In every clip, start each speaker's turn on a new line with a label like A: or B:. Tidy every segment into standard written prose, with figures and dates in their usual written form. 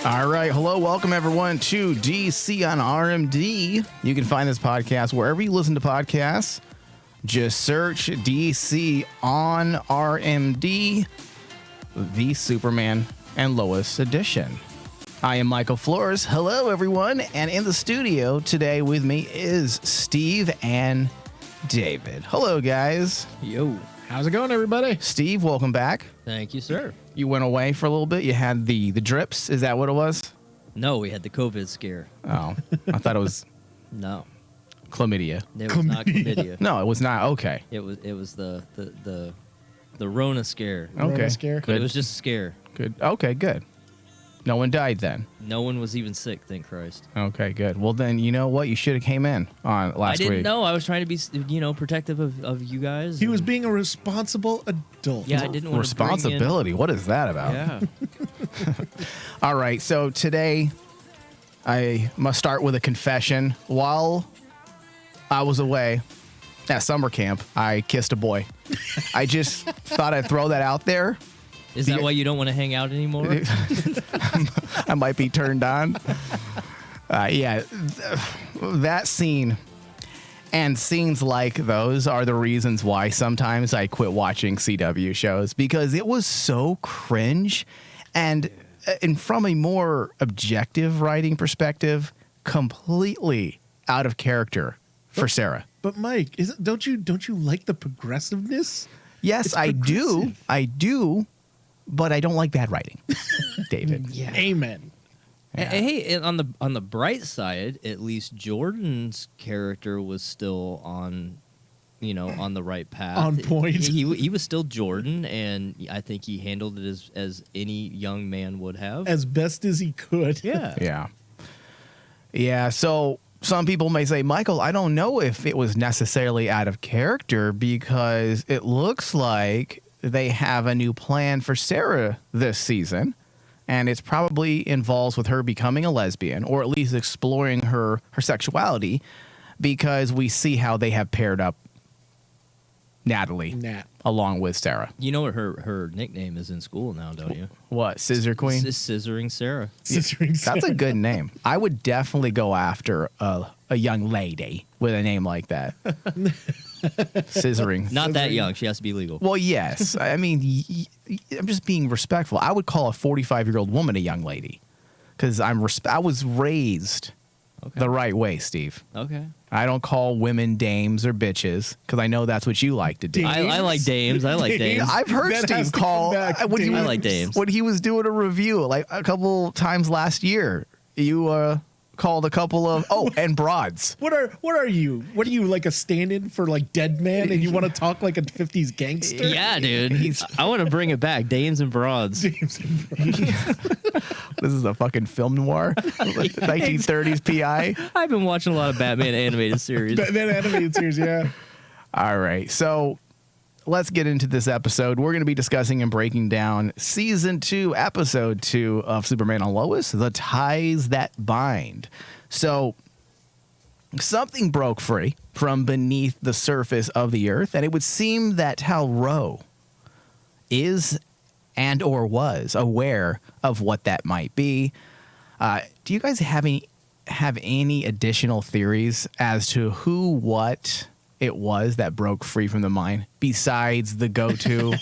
A: All right. Hello. Welcome, everyone, to DC on RMD. You can find this podcast wherever you listen to podcasts. Just search DC on RMD, the Superman and Lois edition. I am Michael Flores. Hello, everyone. And in the studio today with me is Steve and David. Hello, guys.
B: Yo. How's it going, everybody?
A: Steve, welcome back.
B: Thank you, sir.
A: You went away for a little bit. You had the drips. Is that what it was?
B: No, we had the COVID scare.
A: Oh, I thought it was
B: No,
A: chlamydia.
B: it was not chlamydia.
A: No, it was not. Okay.
B: It was the Rona scare.
A: Okay.
C: Rona scare?
B: But it was just a scare.
A: Good. Okay, good. No one died then.
B: No one was even sick, thank Christ.
A: Okay, good. Well, then, you know what? You should have came in on last
B: I
A: week.
B: didn't know. I was trying to be, protective of you guys.
C: He was being a responsible adult.
B: Yeah, I didn't want
A: Responsibility. What is that about?
B: Yeah.
A: All right. So today, I must start with a confession. While I was away at summer camp, I kissed a boy. I just thought I'd throw that out there.
B: Is that why you don't want to hang out anymore?
A: I might be turned on. Yeah, that scene and scenes like those are the reasons why sometimes I quit watching CW shows, because it was so cringe and from a more objective writing perspective, completely out of character for Sarah.
C: But Mike, don't you like the progressiveness?
A: Yes, I do. I do. But I don't like bad writing, David.
B: Yeah.
C: Amen.
A: Yeah.
B: Hey, on the bright side, at least Jordan's character was still on the right path.
C: On point.
B: He was still Jordan, and I think he handled it as any young man would have.
C: As best as he could.
B: Yeah.
A: Yeah. Yeah. So some people may say, Michael, I don't know if it was necessarily out of character, because it looks like they have a new plan for Sarah this season, and it's probably involves with her becoming a lesbian, or at least exploring her sexuality, because we see how they have paired up Natalie along with Sarah.
B: You know what her nickname is in school now, don't you?
A: What, Scissor Queen?
B: Scissoring Sarah.
A: That's a good name. I would definitely go after a young lady with a name like that. Scissoring.
B: Not that young. She has to be legal.
A: Well, yes. I mean, I'm just being respectful. I would call a 45-year-old woman a young lady, because I was raised the right way, Steve.
B: Okay.
A: I don't call women dames or bitches, because I know that's what you like to do.
B: I like dames. I like dames.
A: I've heard Steve call
B: I like dames.
A: When he was doing a review like a couple times last year. You called a couple of and broads.
C: What are you? What are you, like a stand-in for like Dead Man, and you want to talk like a 50s gangster?
B: Yeah, dude. I want to bring it back. Dames and broads.
A: This is a fucking film noir. 1930s PI.
B: I've been watching a lot of Batman animated series.
C: Batman animated series, yeah.
A: All right. So let's get into this episode. We're going to be discussing and breaking down Season 2, Episode 2 of Superman and Lois, The Ties That Bind. So something broke free from beneath the surface of the Earth, and it would seem that Tal Row is and or was aware of what that might be. Do you guys have any additional theories as to who, what it was that broke free from the mine, besides the go-to?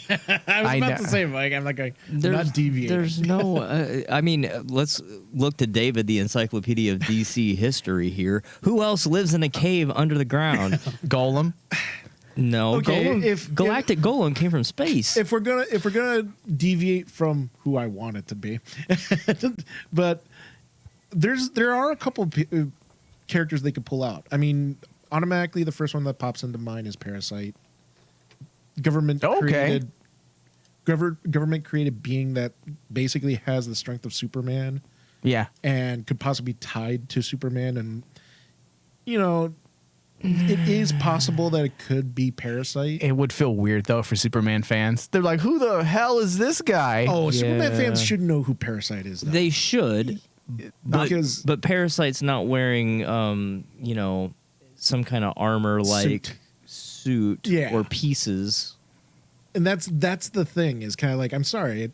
C: I was about to say, Mike, I'm not going. Not deviating.
B: There's no. I mean, let's look to David, the Encyclopedia of DC history here. Who else lives in a cave under the ground?
A: Golem.
B: No,
C: Okay,
B: Galactic Golem came from space.
C: If we're gonna deviate from who I want it to be, but there are a couple characters they could pull out. I mean, automatically the first one that pops into mind is Parasite. Government created being that basically has the strength of Superman.
A: Yeah.
C: And could possibly be tied to Superman, and it is possible that it could be Parasite.
A: It would feel weird, though, for Superman fans. They're like, who the hell is this guy?
C: Oh, yeah. Superman fans should know who Parasite is, though.
B: They should. But Parasite's not wearing, some kind of armor-like suit
C: yeah.
B: or pieces.
C: And that's the thing, is kind of like, I'm sorry,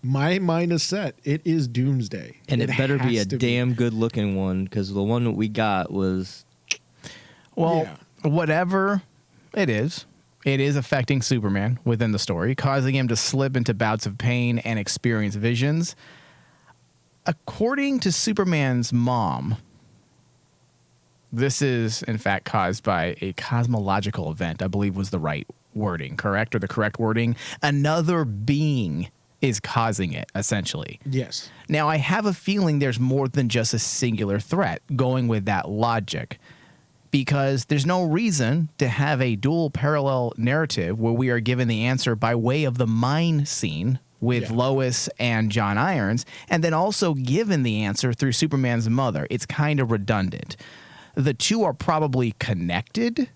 C: My mind is set. It is Doomsday.
B: And it better be a
C: has to
B: damn good looking one, because the one that we got was.
A: Well, whatever it is affecting Superman within the story, causing him to slip into bouts of pain and experience visions. According to Superman's mom, this is, in fact, caused by a cosmological event, I believe was the right wording, correct? Or the correct wording? Another being is causing it, essentially.
C: Yes.
A: Now, I have a feeling there's more than just a singular threat going with that logic, because there's no reason to have a dual parallel narrative where we are given the answer by way of the mine scene with Lois and John Irons, and then also given the answer through Superman's mother. It's kind of redundant. The two are probably connected,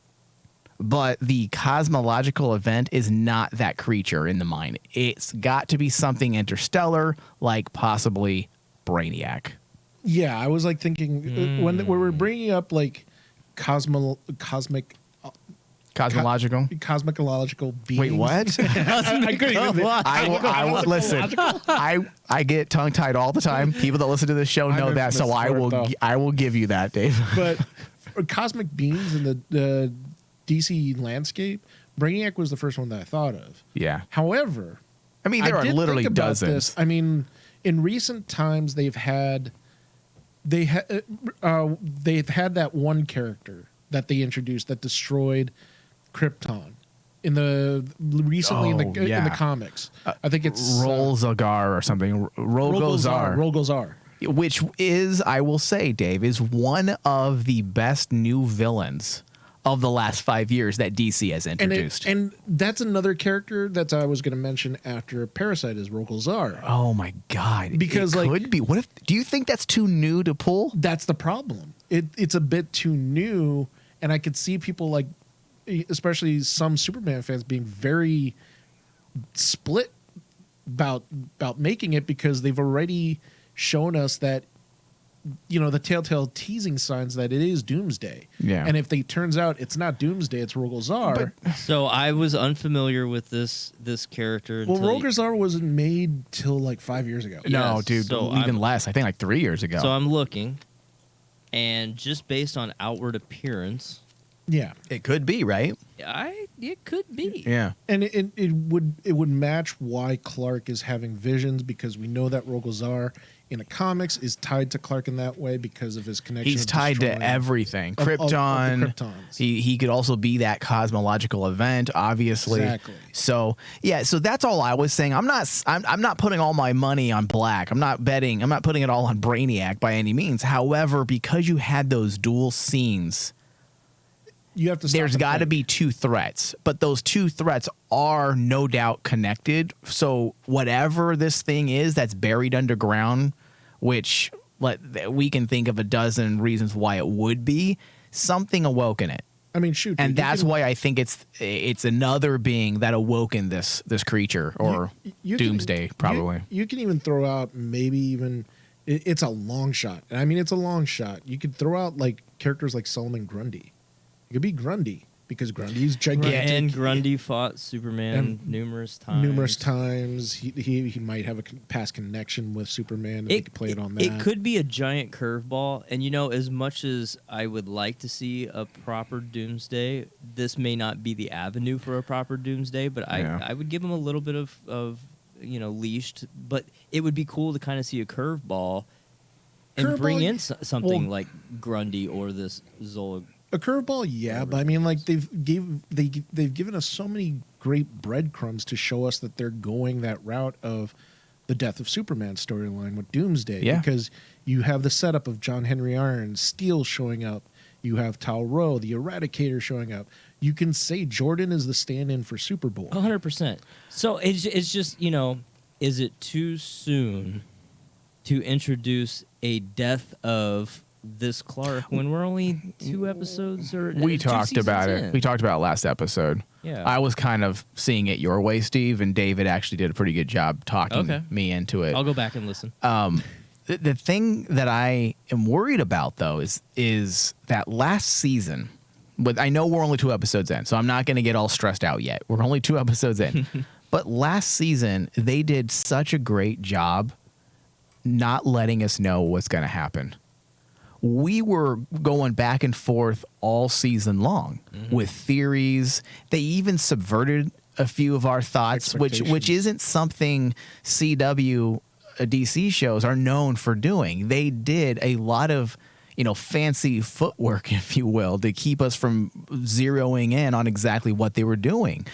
A: but the cosmological event is not that creature in the mine. It's got to be something interstellar, like possibly Brainiac.
C: Yeah, I was like thinking when we're bringing up like cosmological beings.
A: Wait, what?
C: I couldn't even.
A: I will listen. I get tongue tied all the time. People that listen to this show know that, so I will give you that, Dave.
C: But cosmic beings in the DC landscape, Brainiac was the first one that I thought of.
A: Yeah.
C: However,
A: I mean, there are literally dozens.
C: I mean, in recent times, they've had that one character that they introduced that destroyed Krypton in the comics. I think it's
A: Rolzagar or something. Rogozar. Which is, I will say, Dave, is one of the best new villains of the last 5 years that DC has introduced.
C: And that's another character that I was going to mention after Parasite is Rogozar.
A: Oh my God.
C: Because
A: it could be. What if, do you think that's too new to pull?
C: That's the problem. It's a bit too new, and I could see people like, especially some Superman fans, being very split about making it, because they've already shown us that, you know, the telltale teasing signs that it is Doomsday.
A: Yeah.
C: And if it turns out it's not Doomsday, it's Rogozar.
B: So I was unfamiliar with this character.
C: Well, Rogozar wasn't made till like 5 years ago.
A: No,
B: Yes,
A: dude,
B: so
A: even less. I think like 3 years ago.
B: So I'm looking, and just based on outward appearance,
C: Yeah.
A: it could be, right?
B: it could be.
A: Yeah.
C: And it would match why Clark is having visions, because we know that Rogozar in the comics is tied to Clark in that way because of his connection.
A: He's tied to everything.
C: of the
A: Krypton.
C: Kryptons.
A: He could also be that cosmological event, obviously.
C: Exactly.
A: So yeah, so that's all I was saying. I'm not putting all my money on Black. I'm not betting. I'm not putting it all on Brainiac by any means. However, because you had those dual scenes,
C: You have to.
A: there's got to be two threats, but those two threats are no doubt connected. So whatever this thing is that's buried underground, which we can think of a dozen reasons why it would be, something awoke in it.
C: I mean, shoot.
A: And
C: dude,
A: that's why I think it's another being that awoken this creature, or
C: you
A: Doomsday, probably.
C: You can even throw out maybe even it's a long shot. And I mean, it's a long shot. You could throw out like characters like Solomon Grundy. It could be Grundy, because Grundy's gigantic.
B: Yeah, and Grundy fought Superman numerous times.
C: He might have a past connection with Superman, and they could play it on that.
B: It could be a giant curveball, and you know, as much as I would like to see a proper Doomsday, this may not be the avenue for a proper Doomsday. But I would give him a little bit of leashed. But it would be cool to kind of see a curveball and bring in something like Grundy or this Zola.
C: A curveball, yeah, but I mean, like they've given us so many great breadcrumbs to show us that they're going that route of the Death of Superman storyline with Doomsday.
A: Yeah.
C: Because you have the setup of John Henry Irons, Steel showing up. You have Tal Row, the Eradicator, showing up. You can say Jordan is the stand-in for Superboy.
B: 100%. So it's just, is it too soon to introduce a death of this Clark when we're only 2 episodes or
A: we talked about it.
B: In.
A: We talked about it last episode.
B: Yeah.
A: I was kind of seeing it your way, Steve, and David actually did a pretty good job talking me into it.
B: I'll go back and listen.
A: The thing that I am worried about, though, is that last season. But I know we're only 2 episodes in, so I'm not going to get all stressed out yet. We're only 2 episodes in. But last season, they did such a great job not letting us know what's going to happen. We were going back and forth all season long with theories. They even subverted a few of our thoughts, which isn't something CW DC shows are known for doing. They did a lot of, fancy footwork, if you will, to keep us from zeroing in on exactly what they were doing.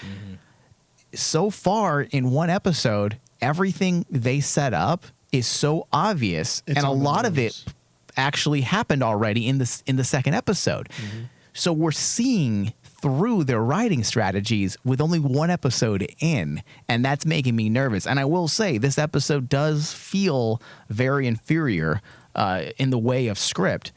A: So far in one episode, everything they set up is so obvious, and a lot of it actually happened already in the second episode. So we're seeing through their writing strategies with only one episode in, and that's making me nervous. And I will say this episode does feel very inferior in the way of script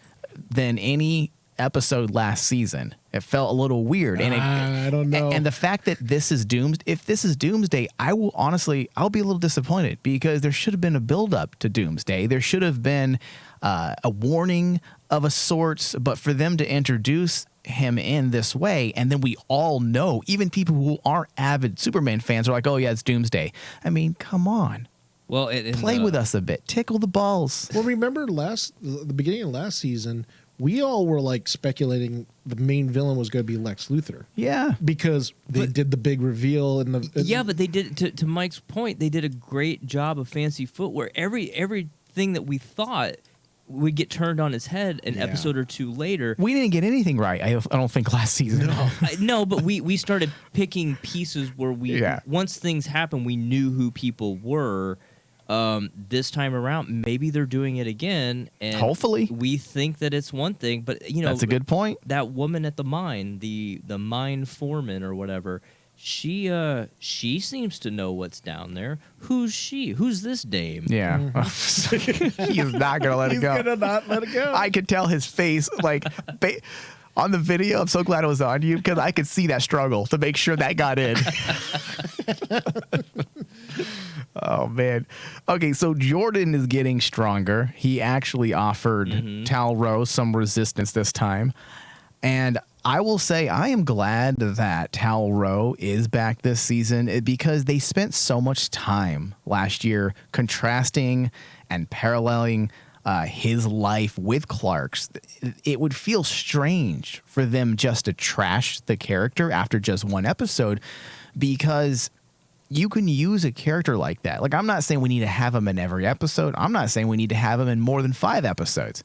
A: than any episode last season. It felt a little weird, and
C: I don't know.
A: And the fact that this is if this is Doomsday, I'll be a little disappointed, because there should have been a build up to Doomsday. There should have been a warning of a sort, but for them to introduce him in this way, and then we all know, even people who aren't avid Superman fans are like, oh yeah, it's Doomsday. I mean, come on.
B: Well,
A: play with us a bit, tickle the balls.
C: Well, remember the beginning of last season, we all were like speculating the main villain was going to be Lex Luthor.
A: Yeah,
C: because they did the big reveal and
B: but they did, to Mike's point, they did a great job of fancy footwear. Everything that we thought would get turned on its head an episode or two later.
A: We didn't get anything right, I don't think, last season.
B: No, but we started picking pieces where once things happened, we knew who people were. This time around, maybe they're doing it again, and
A: hopefully
B: we think that it's one thing, but
A: that's a good point.
B: That woman at the mine, the mine foreman or whatever, she seems to know what's down there. Who's she? Who's this dame?
A: Yeah, he is not gonna let it go.
C: He's gonna not let it go.
A: I could tell his face, like. On the video, I'm so glad it was on you, because I could see that struggle to make sure that got in. Oh, man. Okay, so Jordan is getting stronger. He actually offered Tal Row some resistance this time. And I will say I am glad that Tal Row is back this season, because they spent so much time last year contrasting and paralleling his life with Clark's. It would feel strange for them just to trash the character after just one episode, because you can use a character like that. Like, I'm not saying we need to have him in every episode. I'm not saying we need to have him in more than 5 episodes.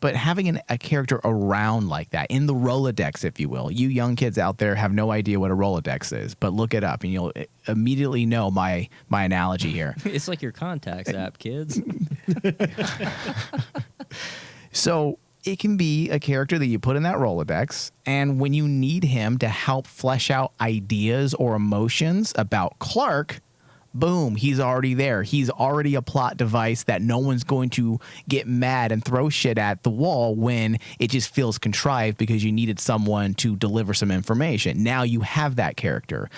A: But having a character around like that, in the Rolodex, if you will. You young kids out there have no idea what a Rolodex is, but look it up and you'll immediately know my analogy here.
B: It's like your contacts app, kids.
A: So it can be a character that you put in that Rolodex, and when you need him to help flesh out ideas or emotions about Clark, boom, he's already there. He's already a plot device that no one's going to get mad and throw shit at the wall when it just feels contrived because you needed someone to deliver some information. Now you have that character.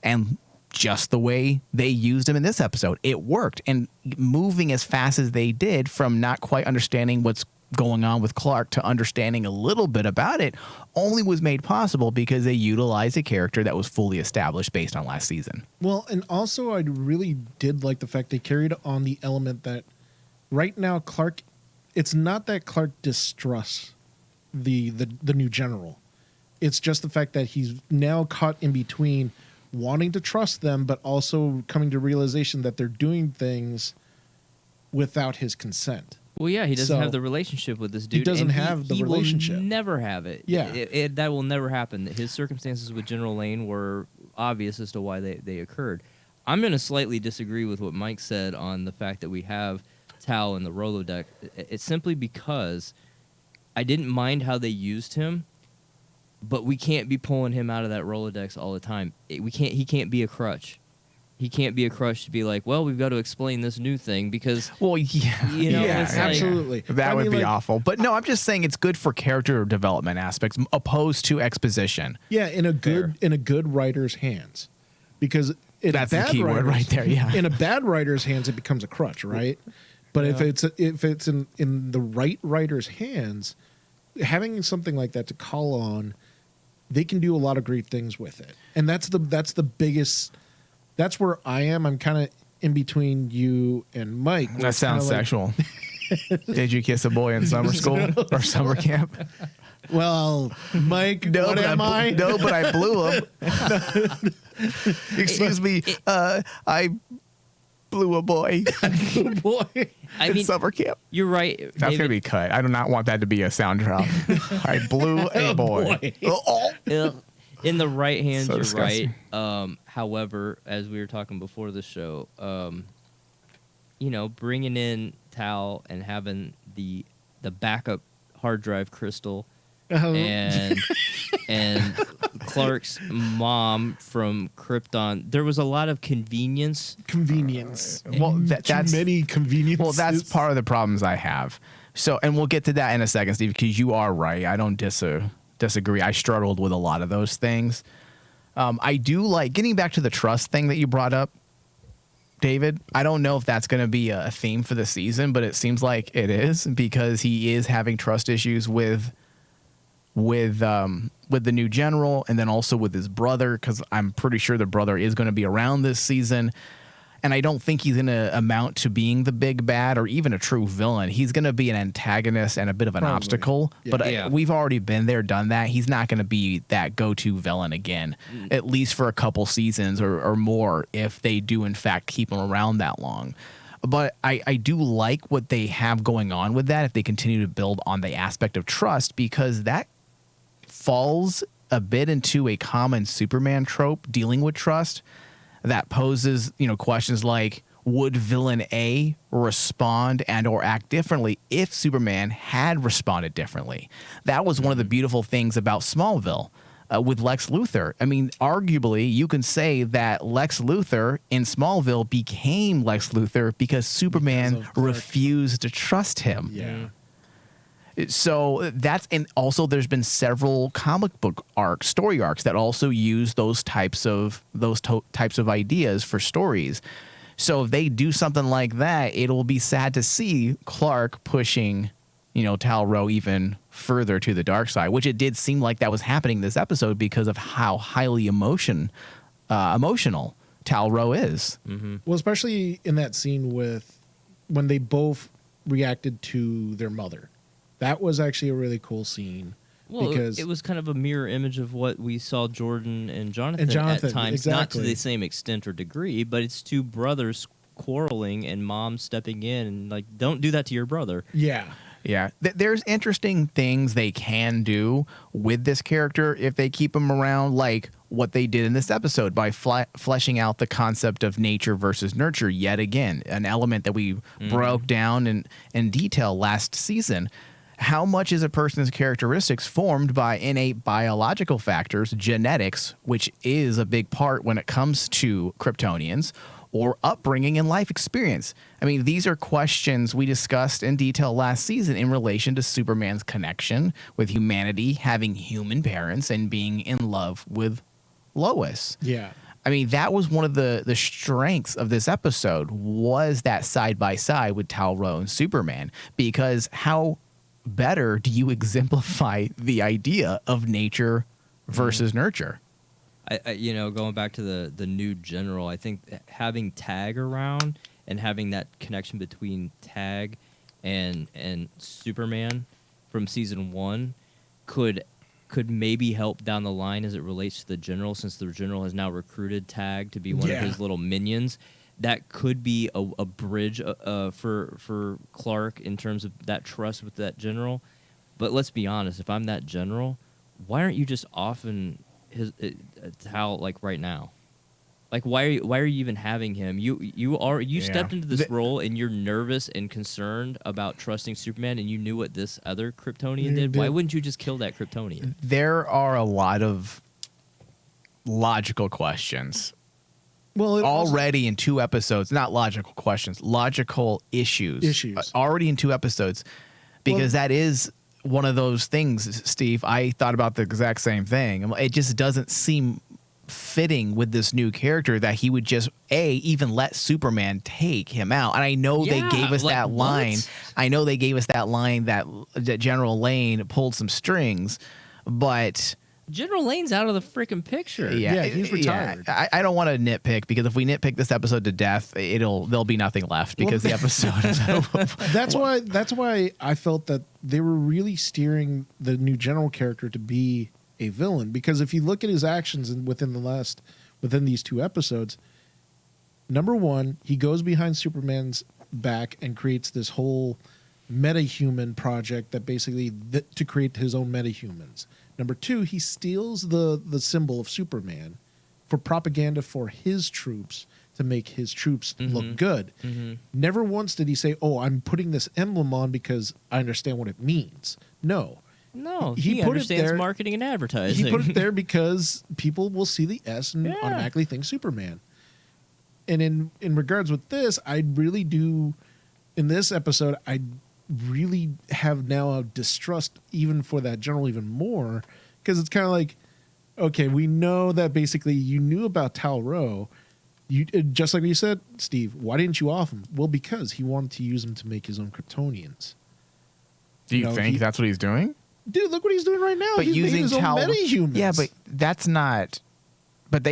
A: And just the way they used him in this episode, it worked. And moving as fast as they did from not quite understanding what's going on with Clark to understanding a little bit about it only was made possible because they utilized a character that was fully established based on last season.
C: Well, and also I really did like the fact they carried on the element that right now Clark, it's not that Clark distrusts the new general. It's just the fact that he's now caught in between wanting to trust them, but also coming to realization that they're doing things without his consent.
B: Well, yeah, he doesn't have the relationship with this dude.
C: He doesn't have the relationship.
B: He will never have it.
C: Yeah.
B: That will never happen. His circumstances with General Lane were obvious as to why they occurred. I'm going to slightly disagree with what Mike said on the fact that we have Tal in the Rolodex. It's simply because I didn't mind how they used him, but we can't be pulling him out of that Rolodex all the time. He can't be a crutch. He can't be a crutch to be like, well, we've got to explain this new thing because,
A: well, yeah,
B: it's
C: absolutely.
A: That would be awful. But no, I'm just saying it's good for character development aspects opposed to exposition.
C: Yeah, in a good writer's hands, because
A: that's the key word right there. Yeah,
C: in a bad writer's hands, it becomes a crutch, right? But if it's in the right writer's hands, having something like that to call on, they can do a lot of great things with it, and that's the biggest that's where I am. I'm kind of in between you and Mike.
A: That sounds sexual. Did you kiss a boy in summer school or summer camp?
C: Well, Mike, what am I?
A: No, but I blew him. Excuse me. I blew a boy.
C: Boy.
A: In summer camp.
B: You're right.
A: That's going to be cut. I do not want that to be a sound drop. I blew a boy.
B: In the right hands,
A: So
B: you're
A: disgusting.
B: right. However, as we were talking before the show, bringing in Tal and having the backup hard drive crystal and Clark's mom from Krypton, there was a lot of convenience.
A: Well, that's
C: many conveniences.
A: Well, that's part of the problems I have. So, and we'll get to that in a second, Steve, because you are right. I don't disagree. I struggled with a lot of those things. I do like getting back to the trust thing that you brought up, David. I don't know if that's going to be a theme for the season, but it seems like it is, because he is having trust issues with the new general, and then also with his brother, because I'm pretty sure the brother is going to be around this season. And I don't think he's going to amount to being the big bad or even a true villain. He's going to be an antagonist and a bit of an obstacle. Yeah. But we've already been there, done that. He's not going to be that go-to villain again, at least for a couple seasons or more, if they do, in fact, keep him around that long. But I do like what they have going on with that if they continue to build on the aspect of trust, because that falls a bit into a common Superman trope dealing with trust that poses, questions like, would villain A respond and or act differently if Superman had responded differently? That was one of the beautiful things about Smallville with Lex Luthor. I mean, arguably, you can say that Lex Luthor in Smallville became Lex Luthor because Superman refused to trust him.
C: Yeah.
A: So and also there's been several comic book story arcs that also use those types of ideas for stories. So if they do something like that, it'll be sad to see Clark pushing, Tal Row even further to the dark side, which it did seem like that was happening this episode because of how highly emotional Tal Row is.
B: Mm-hmm.
C: Well, especially in that scene when they both reacted to their mother. That was actually a really cool scene.
B: Well,
C: because
B: it was kind of a mirror image of what we saw Jordan and Jonathan at times,
C: exactly.
B: Not to the same extent or degree, but it's two brothers quarreling and mom stepping in and don't do that to your brother.
C: Yeah.
A: Yeah. There's interesting things they can do with this character if they keep him around, like what they did in this episode by fleshing out the concept of nature versus nurture yet again, an element that we broke down in detail last season. How much is a person's characteristics formed by innate biological factors, genetics, which is a big part when it comes to Kryptonians, or upbringing and life experience? I mean, these are questions we discussed in detail last season in relation to Superman's connection with humanity, having human parents, and being in love with Lois.
C: Yeah.
A: I mean, that was one of the strengths of this episode, was that side-by-side with Tal Row and Superman, because how better do you exemplify the idea of nature versus nurture?
B: I going back to the new general, I think having Tag around and having that connection between Tag and Superman from season 1 could maybe help down the line as it relates to the general, since the general has now recruited Tag to be one of his little minions. That could be a bridge for Clark in terms of that trust with that general. But let's be honest, if I'm that general, why aren't you just offing Tal right now? Why are you even having him? You stepped into this role and you're nervous and concerned about trusting Superman, and you knew what this other Kryptonian did. Why wouldn't you just kill that Kryptonian?
A: There are a lot of logical questions.
C: Well,
A: already in 2 episodes, not logical questions, logical issues. Already in 2 episodes, because that is one of those things, Steve. I thought about the exact same thing. It just doesn't seem fitting with this new character that he would just even let Superman take him out. And I know they gave us that line. I know they gave us that line that General Lane pulled some strings, but
B: General Lane's out of the freaking picture.
C: Yeah, he's retired.
A: Yeah. I don't want to nitpick because if we nitpick this episode to death, there'll be nothing left because the episode is over.
C: That's why I felt that they were really steering the new general character to be a villain, because if you look at his actions within these 2 episodes, number one, he goes behind Superman's back and creates this whole metahuman project that basically to create his own metahumans. Number 2, he steals the symbol of Superman for propaganda for his troops to make his troops look good. Never once did he say, "Oh, I'm putting this emblem on because I understand what it means." No,
B: he understands marketing and advertising.
C: He put it there because people will see the S and automatically think Superman. And in regards with this, I really do. In this episode, I really have now a distrust even for that general even more, because it's kind of like, okay, we know that basically you knew about Tal Row. You just like you said, Steve. Why didn't you off him? Well, because he wanted to use him to make his own Kryptonians.
A: Do you think that's what he's doing?
C: Dude, look what he's doing right now.
A: But
C: he's
A: using
C: his own metahumans.
A: Yeah, but that's not. But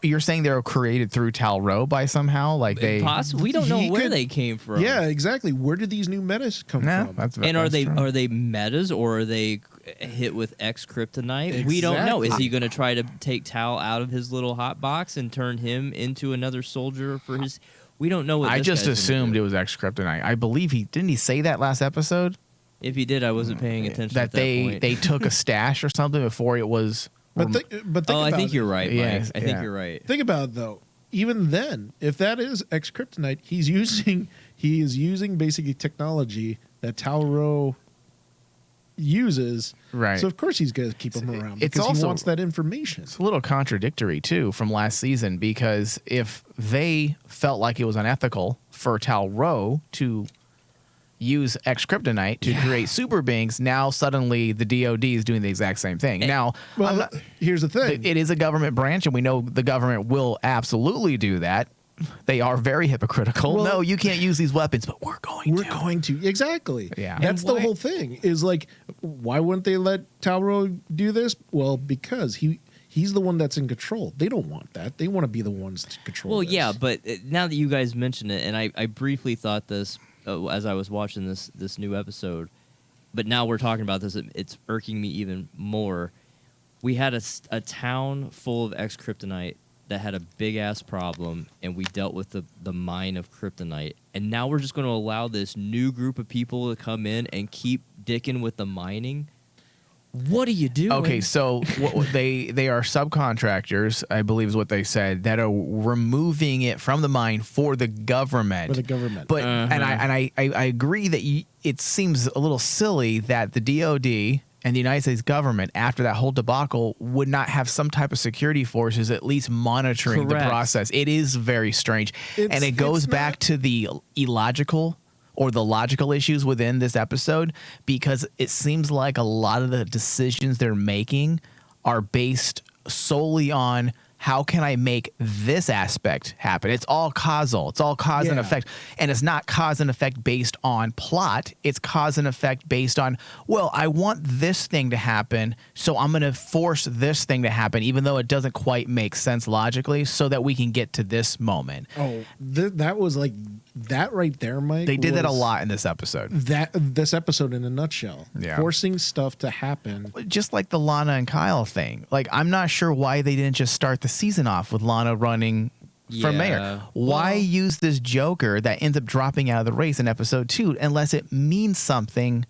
A: you're saying they were created through Tal Row by somehow, like they.
B: We don't know where they came from.
C: Yeah, exactly. Where did these new metas come from?
B: Are they metas or are they hit with X kryptonite?
C: Exactly.
B: We don't know. Is he going to try to take Tal out of his little hot box and turn him into another soldier for his? We don't know.
A: I just assumed it was X kryptonite. I believe didn't he say that last episode?
B: If he did, I wasn't paying attention.
A: That they took a stash or something before it was.
C: But think
B: I think you're right, Mike.
A: Yeah,
B: I think you're right.
C: Think about it, though. Even then, if that is X kryptonite, he is using basically technology that Tal Row uses.
A: Right.
C: So of course he's going to keep him around
A: It's
C: because
A: also,
C: he wants that information.
A: It's a little contradictory too from last season, because if they felt like it was unethical for Tal Row to use X kryptonite to create super beings, now suddenly the DoD is doing the exact same thing. Now,
C: here's the thing.
A: It is a government branch, and we know the government will absolutely do that. They are very hypocritical. No, you can't use these weapons, but we're going to.
C: Exactly.
A: Yeah.
C: That's the whole thing. Is like, why wouldn't they let Tal Row do this? Well, because he's the one that's in control. They don't want that. They want to be the ones to control this.
B: Yeah, but now that you guys mention it, and I briefly thought this as I was watching this new episode, but now we're talking about this, it's irking me even more. We had a town full of X kryptonite that had a big ass problem, and we dealt with the mine of kryptonite, and now we're just going to allow this new group of people to come in and keep dicking with the mining. What are you doing?
A: Okay, so they are subcontractors, I believe is what they said, that are removing it from the mine for the government. But and I agree that it seems a little silly that the DoD and the United States government, after that whole debacle, would not have some type of security forces at least monitoring the process. It is very strange, and it goes back to the illogical or the logical issues within this episode, because it seems like a lot of the decisions they're making are based solely on how can I make this aspect happen? It's all causal. It's all cause and effect. And it's not cause and effect based on plot. It's cause and effect based on, well, I want this thing to happen, so I'm going to force this thing to happen, even though it doesn't quite make sense logically, so that we can get to this moment.
C: Oh, that was like that right there, Mike.
A: They did that a lot in this episode.
C: This episode in a nutshell.
A: Yeah.
C: Forcing stuff to happen.
A: Just like the Lana and Kyle thing. Like, I'm not sure why they didn't just start the season off with Lana running for mayor. Why use this Joker that ends up dropping out of the race in episode 2 unless it means something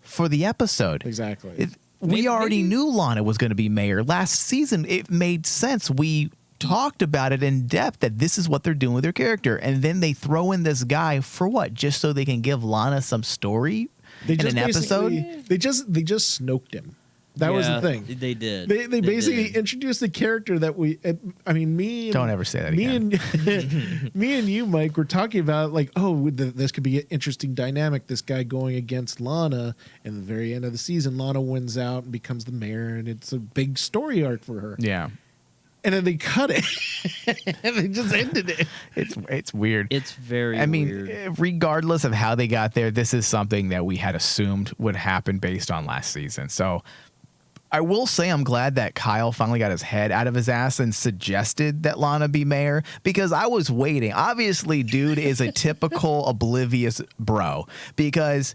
A: for the episode?
C: Exactly.
A: We already knew Lana was going to be mayor. Last season, it made sense. We talked about it in depth that this is what they're doing with their character, and then they throw in this guy for what? Just so they can give Lana some story in an episode?
C: They just snoked him. That was the thing.
B: They did.
C: They basically introduced the character that me and
A: don't ever say that again.
C: Me and you, Mike, were talking about like, this could be an interesting dynamic. This guy going against Lana, and at the very end of the season, Lana wins out and becomes the mayor, and it's a big story arc for her.
A: Yeah.
C: And then they cut it. And they just ended it.
A: It's weird.
B: It's very weird. I
A: mean, regardless of how they got there, this is something that we had assumed would happen based on last season. So I will say I'm glad that Kyle finally got his head out of his ass and suggested that Lana be mayor, because I was waiting. Obviously, dude is a typical oblivious bro, because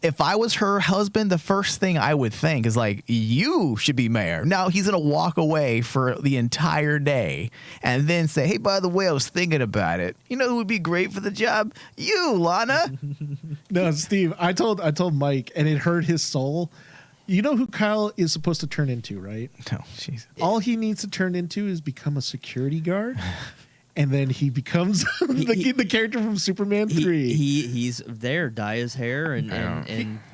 A: if I was her husband, the first thing I would think is like, you should be mayor. Now he's going to walk away for the entire day and then say, hey, by the way, I was thinking about it. You know who would be great for the job? You, Lana.
C: No, Steve, I told Mike, and it hurt his soul. You know who Kyle is supposed to turn into, right?
A: No, jeez.
C: All he needs to turn into is become a security guard. And then he becomes the character from Superman 3.
B: He's there, dye his hair and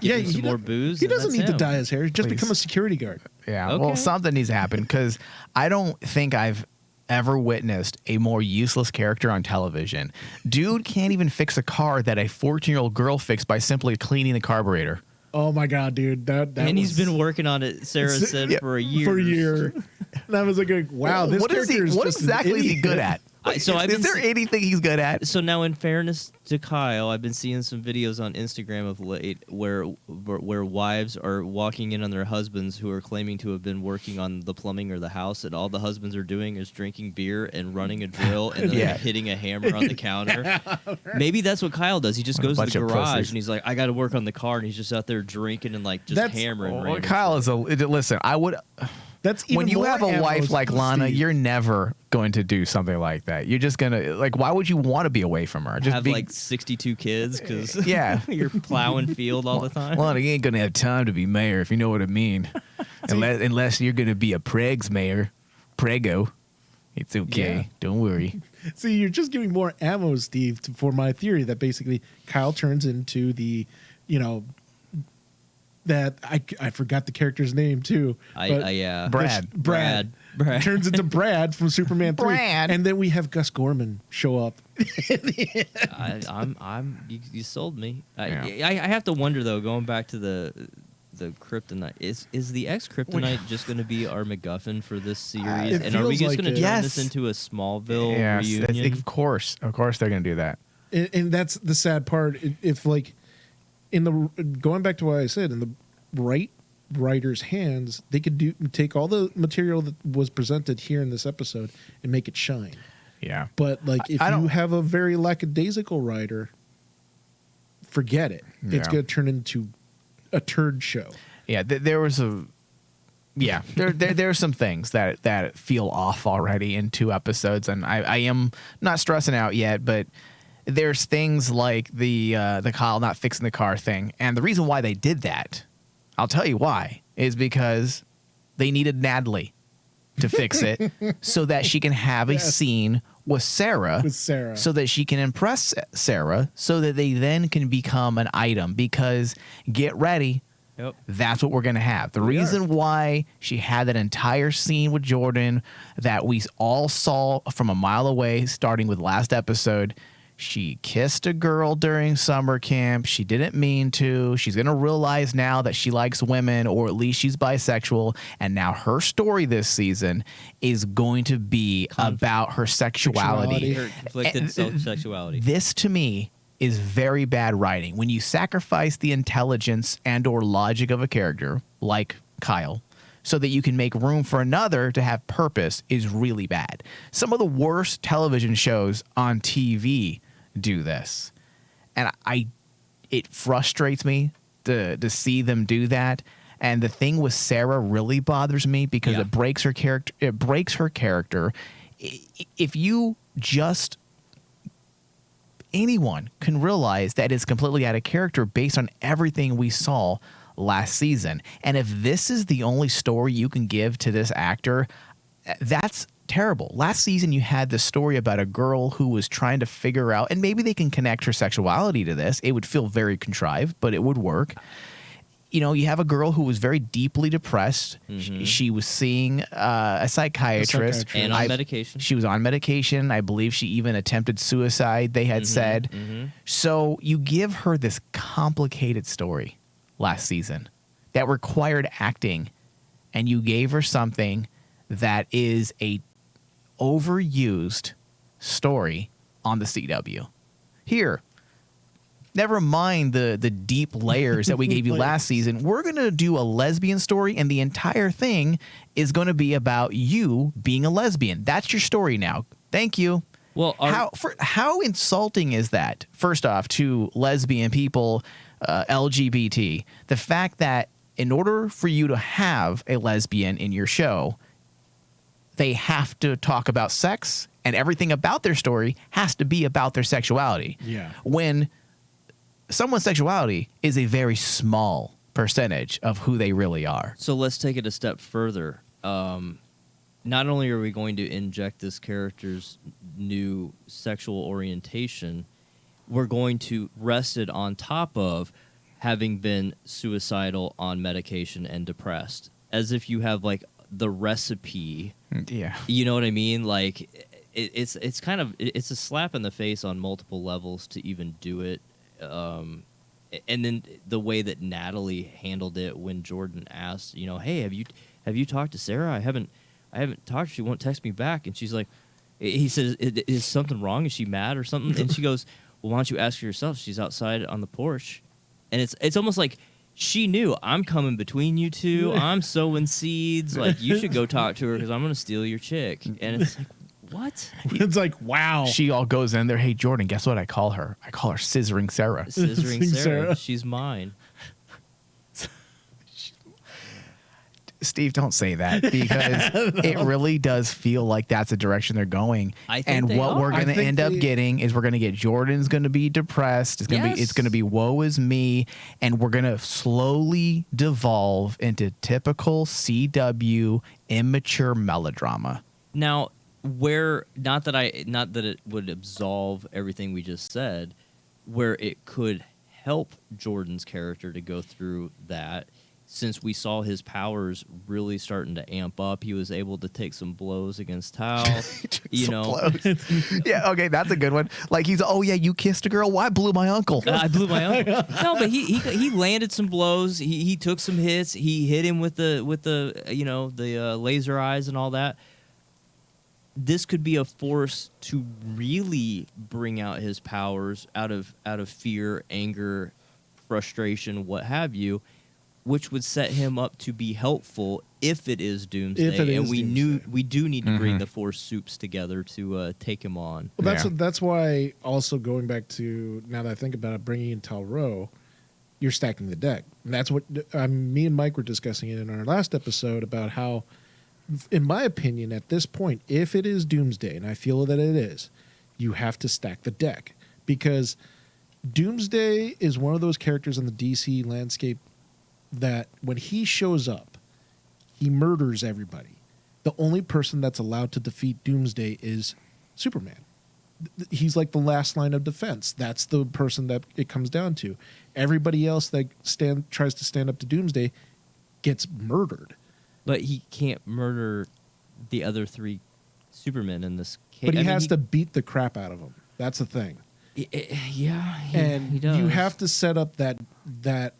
B: give him some more booze.
C: He doesn't need to dye his hair. Just
A: Please.
C: become a security guard.
A: Yeah,
B: Okay.
A: well, something needs to happen, because I don't think I've ever witnessed a more useless character on television. Dude can't even fix a car that a 14-year-old girl fixed by simply cleaning the carburetor.
C: Oh my God, dude!
B: And he's been working on it. Sarah said for a year.
C: For a year. And I was like, wow, this character is
A: what
C: just
A: exactly
C: an
A: is he
C: idiot.
A: good at?
B: Is
A: Is there anything he's good at?
B: So now, in fairness to Kyle, I've been seeing some videos on Instagram of late where wives are walking in on their husbands who are claiming to have been working on the plumbing or the house, and all the husbands are doing is drinking beer and running a drill and then
A: Yeah.
B: hitting a hammer on the counter. Maybe that's what Kyle does. He just
A: What a
B: goes to
A: bunch
B: the
A: of
B: garage
A: pussies.
B: and he's like, I got to work on the car, and he's just out there drinking and like just
C: That's-
B: hammering.
A: Well,
B: random
A: Kyle is listen, I would.
C: That's even
A: When you
C: more
A: have a
C: ammo,
A: wife like Lana,
C: Steve.
A: you're never going to do something like that. You're just gonna why would you want to be away from her? Just
B: have like 62 kids because
A: Yeah.
B: you're plowing field all the time.
A: Lana, you ain't gonna have time to be mayor, if you know what I mean. Unless you're gonna be a Pregs mayor, Prego. It's okay.
C: Yeah.
A: Don't worry.
C: See, you're just giving more ammo, Steve, for my theory that basically Kyle turns into the, that I forgot the character's name too.
B: Yeah.
A: Brad.
B: Brad.
C: Turns into Brad from Superman 3.
A: Brad.
C: And then we have Gus Gorman show up.
B: You sold me.
A: Yeah.
B: I have to wonder though, going back to the kryptonite, is the X kryptonite just going to be our MacGuffin for this series?
C: It
B: And are we
C: feels
B: just going
C: like
B: to
C: it.
B: turn
A: Yes.
B: this into a Smallville
A: Yes,
B: reunion?
A: of course they're gonna do that.
C: And that's the sad part. If like in the going back to what I said, in the right writer's hands, they could take all the material that was presented here in this episode and make it shine.
A: Yeah.
C: But like if
A: I don't-
C: you have a very lackadaisical writer, forget it. It's
A: Yeah.
C: going to turn into a turd show.
A: Yeah, there was there are some things that feel off already in 2 episodes, and I am not stressing out yet, but there's things like the Kyle not fixing the car thing, and the reason why they did that, I'll tell you why, is because they needed Natalie to fix it so that she can have a
C: Yes.
A: scene with Sarah,
C: So
A: that she can impress Sarah, so that they then can become an item. Because get ready,
B: Yep.
A: that's what we're going to have. The reason why she had that entire scene with Jordan that we all saw from a mile away, starting with last episode, she kissed a girl during summer camp. She didn't mean to. She's going to realize now that she likes women, or at least she's bisexual. And now her story this season is going to be about her sexuality.
B: Her conflicted sexuality.
A: This to me is very bad writing. When you sacrifice the intelligence and or logic of a character like Kyle so that you can make room for another to have purpose is really bad. Some of the worst television shows on TV do this. And it frustrates me to see them do that. And the thing with Sarah really bothers me because it breaks her character. It breaks her character. If you just anyone can realize that it's completely out of character based on everything we saw last season. And if this is the only story you can give to this actor, that's terrible. Last season, you had the story about a girl who was trying to figure out, and maybe they can connect her sexuality to this. It would feel very contrived, but it would work. You have a girl who was very deeply depressed.
B: Mm-hmm.
A: She was seeing a psychiatrist.
B: And on medication.
A: She was on medication. I believe she even attempted suicide, they had said. So you give her this complicated story last season that required acting, and you gave her something that is a overused story on the CW. Here, Never mind the deep layers that we gave you last season. We're going to do a lesbian story, and the entire thing is going to be about you being a lesbian. That's your story now. Thank you.
B: Well,
A: how insulting is that, first off, to lesbian people, LGBT? The fact that in order for you to have a lesbian in your show, they have to talk about sex, and everything about their story has to be about their sexuality.
C: Yeah.
A: When someone's sexuality is a very small percentage of who they really are.
B: So let's take it a step further. Not only are we going to inject this character's new sexual orientation, we're going to rest it on top of having been suicidal on medication and depressed, as if you have like the recipe.
A: Yeah.
B: You know what I mean? Like it's a slap in the face on multiple levels to even do it. And then the way that Natalie handled it when Jordan asked, hey, have you talked to Sarah? I haven't talked. She won't text me back. And she's like, he says, is something wrong? Is she mad or something? And she goes, well, why don't you ask her yourself? She's outside on the porch. And it's almost like she knew, I'm coming between you two. I'm sowing seeds. Like, you should go talk to her because I'm going to steal your chick. And it's like, what?
C: It's like, wow.
A: She all goes in there. Hey, Jordan, guess what I call her? I call her Scissoring Sarah.
B: Scissoring Sarah. She's mine.
A: Steve, don't say that, because it really does feel like that's the direction they're going.
B: I think
A: and
B: they
A: what
B: are.
A: we're going to end up getting is we're going to get Jordan's going to be depressed. It's going to be woe is me, and we're going to slowly devolve into typical CW immature melodrama.
B: Now, not that it would absolve everything we just said, where it could help Jordan's character to go through that. Since we saw his powers really starting to amp up, he was able to take some blows against Tal.
A: Blows. Yeah, okay, that's a good one. Like you kissed a girl. Well, I blew my uncle.
B: I blew my uncle. No, but he landed some blows. He took some hits. He hit him with the laser eyes and all that. This could be a force to really bring out his powers out of fear, anger, frustration, what have you, which would set him up to be helpful if it is Doomsday. We do need to bring the four soups together to take him on.
C: Well, that's why also going back to, now that I think about it, bringing in Tal Row, you're stacking the deck. And that's what me and Mike were discussing it in our last episode about how, in my opinion, at this point, if it is Doomsday, and I feel that it is, you have to stack the deck, because Doomsday is one of those characters in the DC landscape that when he shows up, he murders everybody. The only person that's allowed to defeat Doomsday is Superman. He's like the last line of defense. That's the person that it comes down to. Everybody else that tries to stand up to Doomsday gets murdered.
B: But he can't murder the other three Supermen in this case.
C: But he has to beat the crap out of them. That's the thing.
B: He does.
C: You have to set up that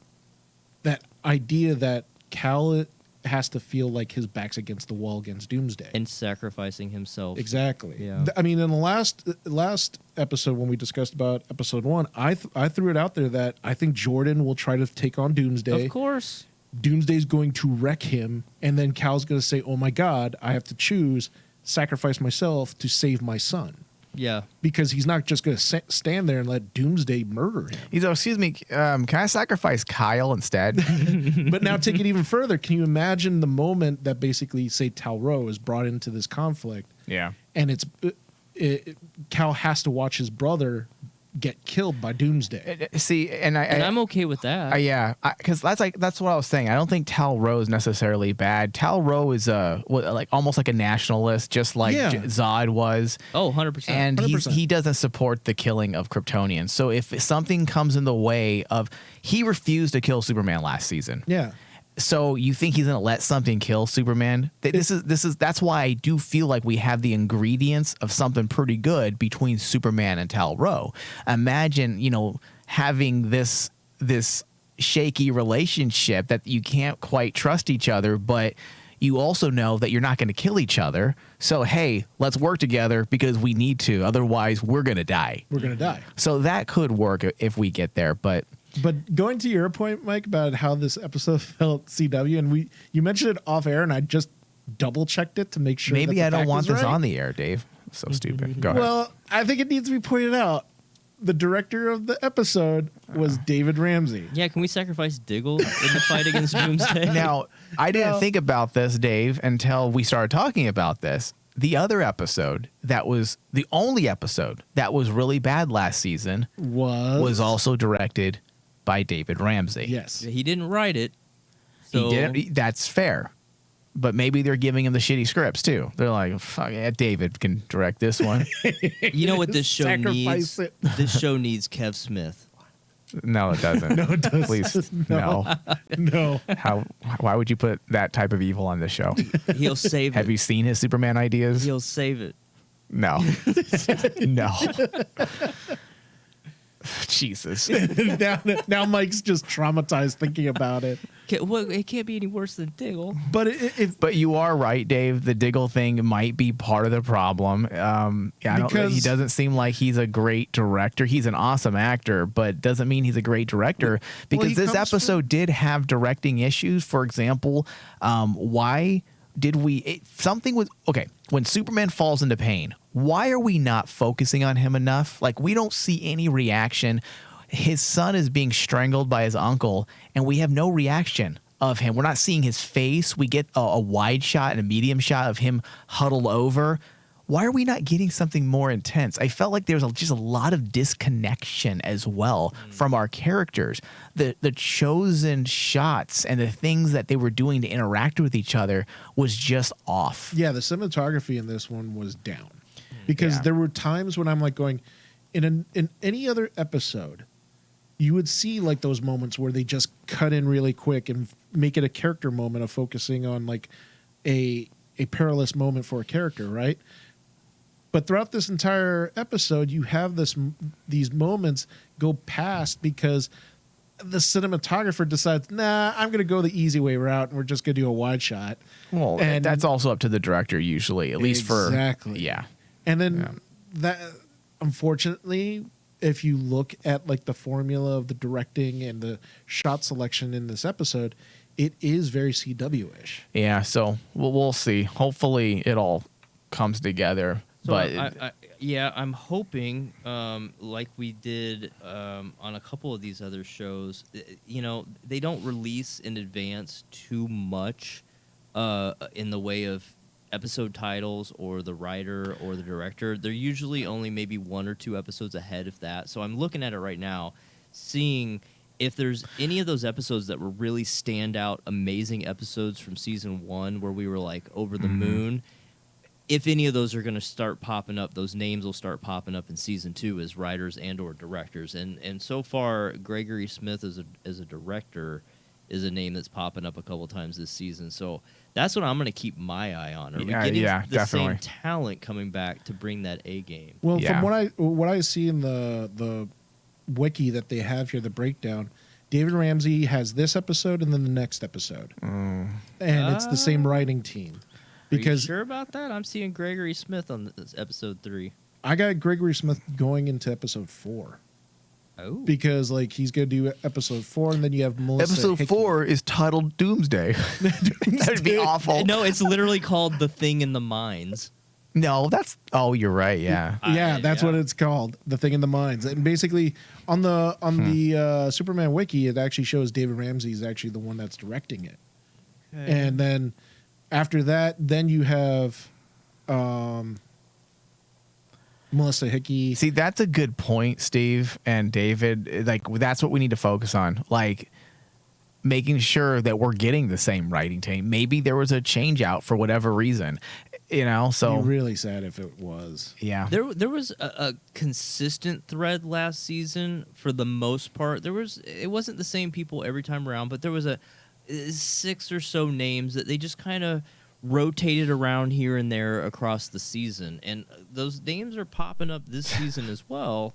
C: idea that Cal has to feel like his back's against the wall against Doomsday.
B: And sacrificing himself.
C: Exactly.
B: Yeah.
C: I mean, in the last episode when we discussed about episode 1, I threw it out there that I think Jordan will try to take on Doomsday.
B: Of course.
C: Doomsday's going to wreck him, and then Cal's going to say, oh my God, I have to sacrifice myself to save my son.
B: Yeah.
C: Because he's not just going to stand there and let Doomsday murder him.
A: He's excuse me, can I sacrifice Kyle instead?
C: But now take it even further. Can you imagine the moment that basically, say, Tal Row is brought into this conflict?
A: Yeah.
C: And Cal has to watch his brother get killed by Doomsday.
A: See, and
B: I'm okay with that.
A: Yeah, because that's what I was saying. I don't think Tal Row is necessarily bad. Tal Row is almost like a nationalist, just like Zod was.
B: Oh, 100%.
A: And
C: 100%.
A: he doesn't support the killing of Kryptonians. So if something comes in the way of, he refused to kill Superman last season.
C: Yeah.
A: So you think he's going to let something kill Superman? That's why I do feel like we have the ingredients of something pretty good between Superman and Tal Row. Imagine, having this shaky relationship that you can't quite trust each other, but you also know that you're not going to kill each other. So, hey, let's work together because we need to. Otherwise, we're going to die.
C: We're going to die.
A: So that could work if we get there. But
C: going to your point, Mike, about how this episode felt CW, and you mentioned it off air, and I just double checked it to make sure.
A: Maybe
C: that
A: I don't want this
C: right.
A: on the air, Dave. So stupid. Go ahead.
C: Well, I think it needs to be pointed out. The director of the episode was David Ramsey.
B: Yeah, can we sacrifice Diggle in the fight against Doomsday?
A: Now, I didn't think about this, Dave, until we started talking about this. The other episode that was the only episode that was really bad last season was also directed by David Ramsey.
C: Yes.
B: He didn't write it. So
A: He didn't. That's fair. But maybe they're giving him the shitty scripts too. They're like, "Fuck yeah, David can direct this one."
B: you know what this show needs?
C: Sacrifice it.
B: This show needs Kev Smith.
A: No, it doesn't.
C: No, it doesn't.
A: Please, no.
C: No.
A: Why would you put that type of evil on this show?
B: He'll save
A: Have
B: it.
A: you seen his Superman ideas?
B: He'll save it.
A: No. No. Jesus.
C: now Mike's just traumatized thinking about it.
B: Well, it can't be any worse than Diggle.
C: But
A: But you are right, Dave. The Diggle thing might be part of the problem. He doesn't seem like he's a great director. He's an awesome actor, but doesn't mean he's a great director because this episode did have directing issues. For example, why did when Superman falls into pain, why are we not focusing on him enough? Like, we don't see any reaction. His son is being strangled by his uncle, and we have no reaction of him. We're not seeing his face. We get a wide shot and a medium shot of him huddled over. Why are we not getting something more intense? I felt like there was just a lot of disconnection as well from our characters. The chosen shots and the things that they were doing to interact with each other was just off.
C: Yeah, the cinematography in this one was down. Because there were times when I'm like going, in any other episode, you would see like those moments where they just cut in really quick and make it a character moment of focusing on like a perilous moment for a character, right? But throughout this entire episode, you have these moments go past because the cinematographer decides, nah, I'm going to go the easy way route, and we're just going to do a wide shot.
A: Well, and that's also up to the director usually, at least for yeah.
C: And then that, unfortunately, if you look at like the formula of the directing and the shot selection in this episode, it is very CW-ish.
A: Yeah, so we'll see. Hopefully, it all comes together.
B: So
A: but
B: I'm hoping, like we did on a couple of these other shows, they don't release in advance too much in the way of episode titles or the writer or the director. They're usually only maybe 1 or 2 episodes ahead of that. So I'm looking at it right now, seeing if there's any of those episodes that were really standout, amazing episodes from season 1 where we were like over the moon. If any of those are going to start popping up, those names will start popping up in season 2 as writers and or directors. And so far, Gregory Smith as a director is a name that's popping up a couple times this season. So that's what I'm going to keep my eye on. Are we getting the
A: definitely.
B: same talent coming back to bring that A game?
C: Well, from what I see in the wiki that they have here, the breakdown, David Ramsey has this episode and then the next episode, and it's the same writing team.
B: Because, are you sure about that? I'm seeing Gregory Smith on this episode 3.
C: I got Gregory Smith going into episode 4.
B: Oh.
C: Because like he's going to do episode 4, and then you have Melissa
A: episode
C: Hickey.
A: 4 is titled Doomsday. That'd be awful.
B: No, it's literally called The Thing in the Mines.
A: No, you're right. Yeah.
C: That's what it's called, The Thing in the Mines. And basically on the Superman wiki, it actually shows David Ramsey is actually the one that's directing it. Okay. And then after that, then you have Melissa Hickey.
A: See, that's a good point, Steve and David. Like, that's what we need to focus on. Like, making sure that we're getting the same writing team. Maybe there was a change out for whatever reason, so.
C: Be really sad if it was.
A: Yeah.
B: There was a consistent thread last season for the most part. It wasn't the same people every time around, but there was 6 or so names that they just kind of rotated around here and there across the season, and those names are popping up this season as well.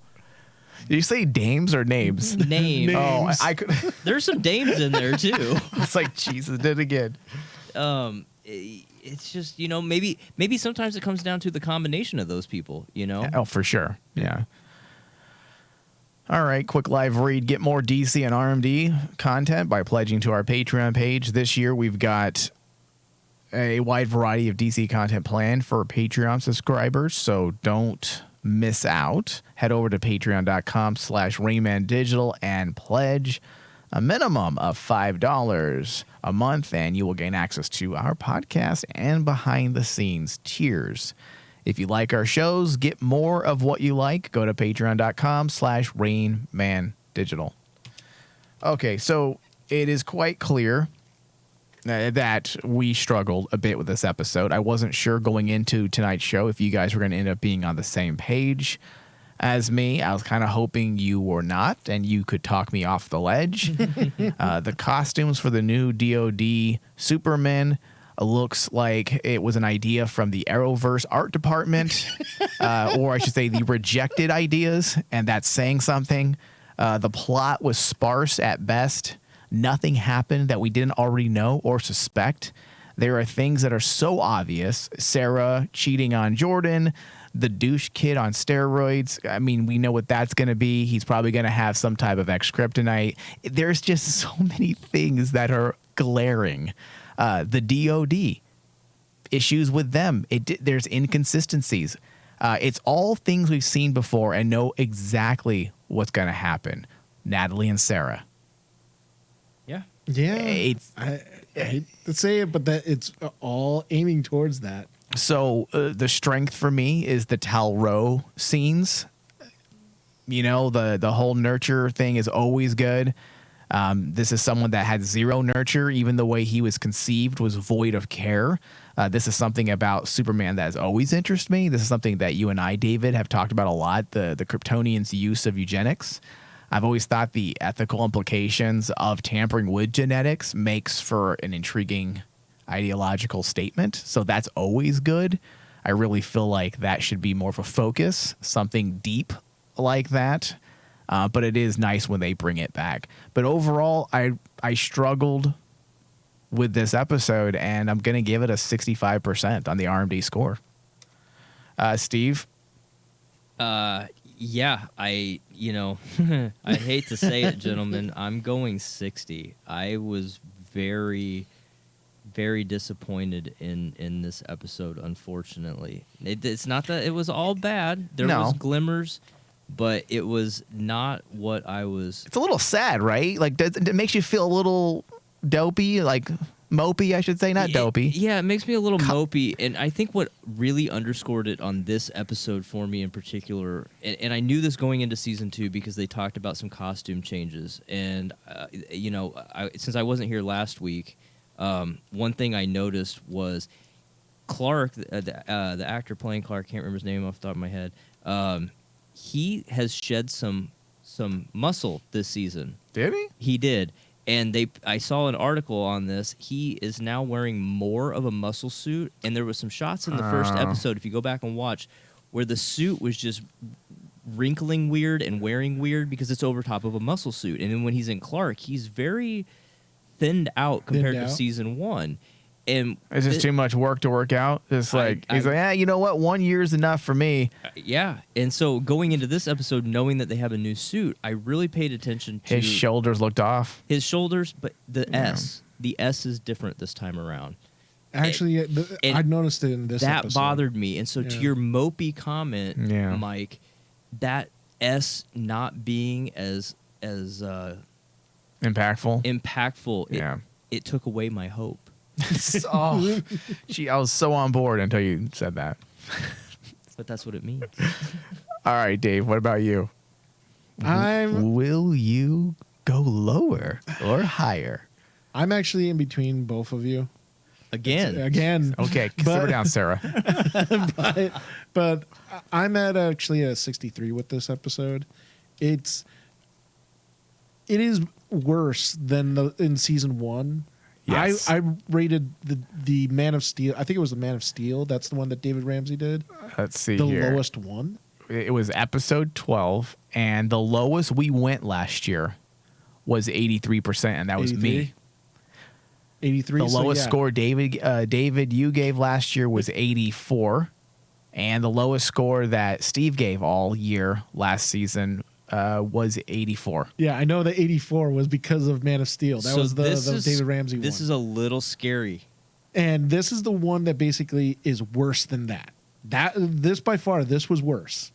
A: Did you say dames or names?
B: Names.
A: Oh, I could.
B: There's some dames in there too.
A: It's like Jesus did again.
B: it's just, maybe sometimes it comes down to the combination of those people,
A: Oh, for sure. Yeah. All right, quick live read. Get more DC and RMD content by pledging to our Patreon page. This year, we've got a wide variety of DC content planned for Patreon subscribers, so don't miss out. Head over to patreon.com/RainmanDigital and pledge a minimum of $5 a month, and you will gain access to our podcast and behind-the-scenes tiers. If you like our shows, get more of what you like, go to patreon.com/RainmanDigital. Okay, so it is quite clear that we struggled a bit with this episode. I wasn't sure going into tonight's show if you guys were going to end up being on the same page as me. I was kind of hoping you were not, and you could talk me off the ledge. The costumes for the new DoD Superman looks like it was an idea from the Arrowverse art department, or I should say the rejected ideas, and that's saying something. The plot was sparse at best. Nothing happened that we didn't already know or suspect. There are things that are so obvious. Sarah cheating on Jordan, the douche kid on steroids. I mean, we know what that's going to be. He's probably going to have some type of X-kryptonite. There's just so many things that are glaring. The DOD, issues with them. There's inconsistencies. It's all things we've seen before and know exactly what's going to happen. Natalie and Sarah.
C: Yeah. I hate to say it, but that it's all aiming towards that.
A: So the strength for me is the Tal Row scenes. The whole nurture thing is always good. This is someone that had zero nurture. Even the way he was conceived was void of care. This is something about Superman that has always interested me. This is something that you and I, David, have talked about a lot, the Kryptonians' use of eugenics. I've always thought the ethical implications of tampering with genetics makes for an intriguing ideological statement. So that's always good. I really feel like that should be more of a focus, something deep like that. But it is nice when they bring it back. But overall, I struggled with this episode, and I'm going to give it a 65% on the RMD score. Steve?
B: Yeah, I hate to say it, gentlemen, I'm going 60. I was very, very disappointed in this episode, unfortunately. It's not that it was all bad. There was glimmers, but it was not what I was...
A: It's a little sad, right? Like, it makes you feel a little dopey, like... mopey, I should say, not dopey.
B: Yeah, it makes me a little mopey, and I think what really underscored it on this episode for me in particular, and I knew this going into season 2 because they talked about some costume changes, and since I wasn't here last week, one thing I noticed was Clark, the actor playing Clark, can't remember his name off the top of my head. He has shed some muscle this season.
A: Did he?
B: He did. And I saw an article on this. He is now wearing more of a muscle suit, and there was some shots in the first episode, if you go back and watch, where the suit was just wrinkling weird and wearing weird because it's over top of a muscle suit. And then when he's in Clark, he's very thinned out compared to season 1. And
A: it's just too much work to work out. It's like he's like, you know what? 1 year is enough for me.
B: Yeah, and so going into this episode, knowing that they have a new suit, I really paid attention to
A: his shoulders looked off.
B: His shoulders, but the S is different this time around.
C: Actually, I noticed it in this
B: that
C: episode.
B: bothered me, and so to your mopey comment, Mike, that S not being as
A: impactful.
B: It took away my hope.
A: I was so on board until you said that.
B: But that's what it means.
A: All right, Dave, what about you? Will you go lower or higher?
C: I'm actually in between both of you.
B: Again.
A: Okay, simmer down, Sarah.
C: but I'm at actually a 63 with this episode. It is worse than in season 1.
A: Yes.
C: I rated the Man of Steel. I think it was the Man of Steel. That's the one that David Ramsey did.
A: Let's see
C: the
A: here.
C: lowest one.
A: It was episode 12, and the lowest we went last year was 83%, and that was
C: 83?
A: me.
C: 83.
A: The lowest score David you gave last year was 84, and the lowest score that Steve gave all year last season was 84.
C: Yeah, I know the 84 was because of Man of Steel. That was the David Ramsey one.
B: This is a little scary.
C: And this is the one that basically is worse than that. This by far, this was worse.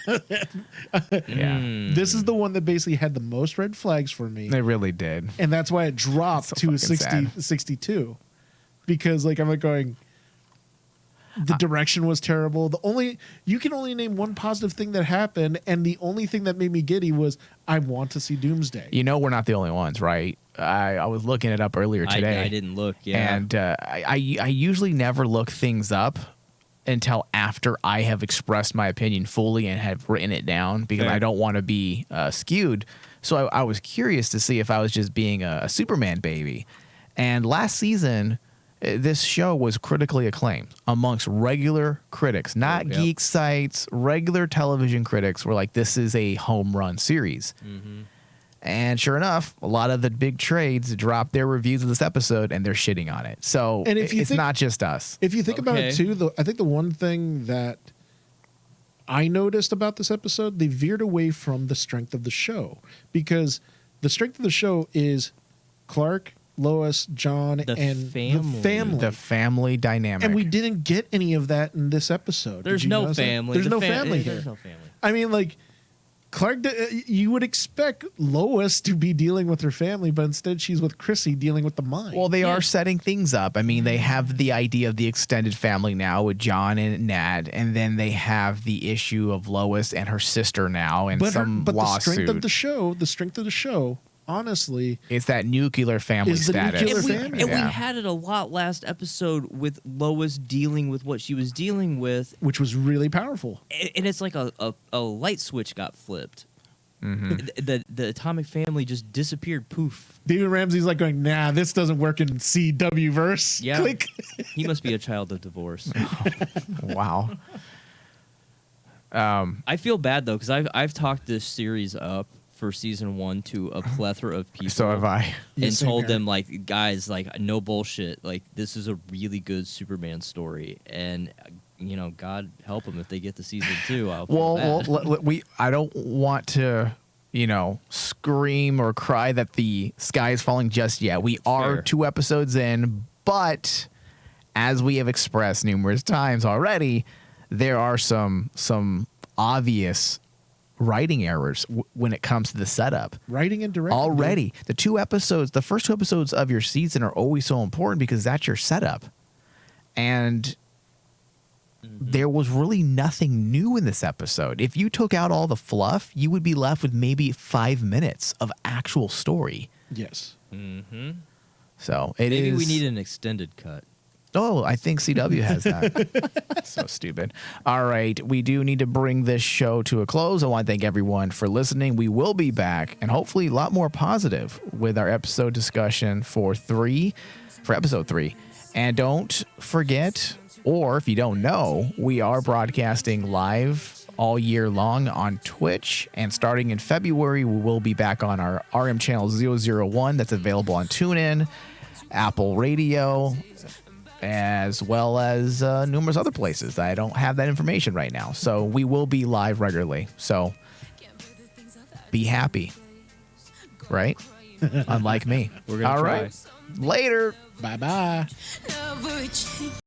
A: Yeah.
C: This is the one that basically had the most red flags for me.
A: They really did.
C: And that's why it dropped to a 62. Because like I'm like going, the direction was terrible. You can only name one positive thing that happened, and the only thing that made me giddy was I want to see Doomsday.
A: You know, we're not the only ones, right? I was looking it up earlier today.
B: I didn't look, yeah.
A: And I usually never look things up until after I have expressed my opinion fully and have written it down, because I don't want to be skewed. So I was curious to see if I was just being a Superman baby. And last season, this show was critically acclaimed amongst regular critics, not geek sites. Regular television critics were like, this is a home run series. Mm-hmm. And sure enough, a lot of the big trades dropped their reviews of this episode, and they're shitting on it. So it's not just us.
C: If you think about it, too, I think the one thing that I noticed about this episode, they veered away from the strength of the show. Because the strength of the show is Clark, Lois, John, and the family
A: dynamic.
C: And we didn't get any of that in this episode.
B: There's no family.
C: There's no family here.
B: There's no family.
C: I mean, like, Clark, you would expect Lois to be dealing with her family, but instead she's with Chrissy dealing with the mind.
A: Well, they are setting things up. I mean, they have the idea of the extended family now with John and Ned, and then they have the issue of Lois and her sister now, and
C: but
A: lawsuit.
C: The strength of the show, honestly,
A: it's that nuclear family status.
B: And we had it a lot last episode with Lois dealing with what she was dealing with,
C: which was really powerful.
B: And it's like a light switch got flipped.
A: Mm-hmm.
B: The atomic family just disappeared. Poof.
C: David Ramsey's like going, nah, this doesn't work in CW verse.
B: Yeah,
C: click.
B: He must be a child of divorce.
A: Wow.
B: I feel bad though, because I've talked this series up for season 1 to a plethora of people.
A: So have I.
B: And told them, like, guys, like, no bullshit. Like, this is a really good Superman story. And, you know, God help them if they get to season 2.
A: I don't want to, scream or cry that the sky is falling just yet. We are 2 episodes in, but as we have expressed numerous times already, there are some obvious writing errors when it comes to the setup.
C: Writing and directing.
A: Already. The first 2 episodes of your season are always so important because that's your setup. And there was really nothing new in this episode. If you took out all the fluff, you would be left with maybe 5 minutes of actual story.
C: Yes.
B: Mm-hmm.
A: So
B: maybe we need an extended cut.
A: Oh, I think CW has that. So stupid. All right. We do need to bring this show to a close. I want to thank everyone for listening. We will be back, and hopefully a lot more positive with our episode discussion for episode 3. And don't forget, or if you don't know, we are broadcasting live all year long on Twitch. And starting in February, we will be back on our RM channel 001 that's available on TuneIn, Apple Radio, as well as numerous other places. I don't have that information right now. So we will be live regularly. So be happy, right? Unlike me.
B: We're gonna try.
A: All right. Later.
C: Bye-bye.